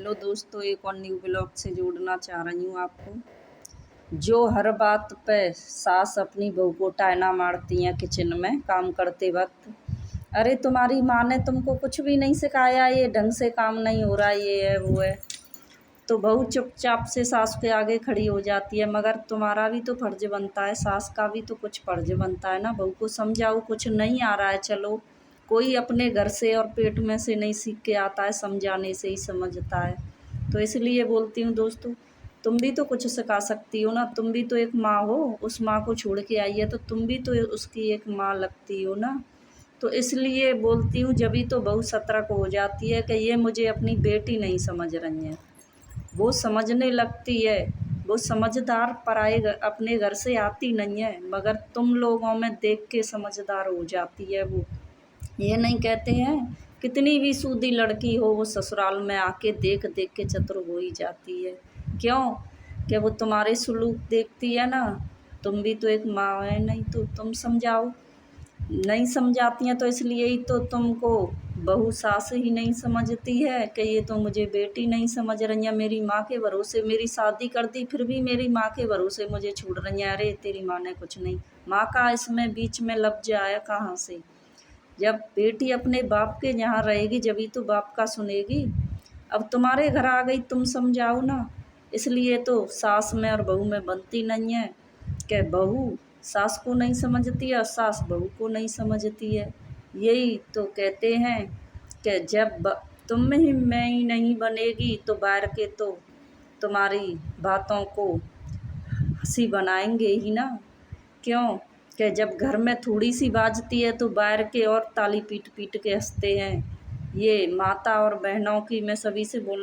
Hello दोस्तों, एक और न्यू ब्लॉग से जोड़ना चाह रही हूँ आपको। जो हर बात पे सास अपनी बहू को टाइना मारती हैं किचन में काम करते वक्त। अरे तुम्हारी माँ ने तुमको कुछ भी नहीं सिखाया, ये ढंग से काम नहीं हो रहा, ये है वो है। तो बहू चुपचाप से सास के आगे खड़ी हो जाती है। मगर तुम्हारा भी तो फर्ज बनता है, सास का भी तो कुछ फर्ज बनता है ना। बहू को समझाओ, कुछ नहीं आ रहा है, चलो कोई अपने घर से और पेट में से नहीं सीख के आता है, समझाने से ही समझता है। तो इसलिए बोलती हूँ दोस्तों, तुम भी तो कुछ सिखा सकती हो ना। तुम भी तो एक माँ हो, उस माँ को छोड़ के आई है तो तुम भी तो उसकी एक माँ लगती हो ना। तो इसलिए बोलती हूँ, जब भी तो बहू सतर्क हो जाती है कि ये मुझे अपनी बेटी नहीं समझ रही है। वो समझने लगती है। वो समझदार अपने घर से आती नहीं है, मगर तुम लोगों में देख के समझदार हो जाती है वो। ये नहीं कहते हैं, कितनी भी सूदी लड़की हो वो ससुराल में आके देख देख के चतुर हो ही जाती है। क्यों? कि वो तुम्हारे सुलूक देखती है ना। तुम भी तो एक माँ है, नहीं तो तुम समझाओ। नहीं समझाती हैं तो इसलिए ही तो तुमको बहू सास ही नहीं समझती है कि ये तो मुझे बेटी नहीं समझ रही है। मेरी माँ के भरोसे मेरी शादी कर दी, फिर भी मेरी माँ के भरोसे मुझे छोड़ रही है। अरे तेरी माँ ने कुछ नहीं, माँ का इसमें बीच में लफ्ज आया कहाँ से? जब बेटी अपने बाप के यहाँ रहेगी जभी तो बाप का सुनेगी। अब तुम्हारे घर आ गई, तुम समझाओ ना। इसलिए तो सास में और बहू में बनती नहीं है कि बहू सास को नहीं समझती है और सास बहू को नहीं समझती है। यही तो कहते हैं कि तुम में ही मैं ही नहीं बनेगी तो बाहर के तो तुम्हारी बातों को हंसी बनाएंगे ही ना। क्यों? कि जब घर में थोड़ी सी बाजती है तो बाहर के और ताली पीट पीट के हंसते हैं। ये माता और बहनों की मैं सभी से बोल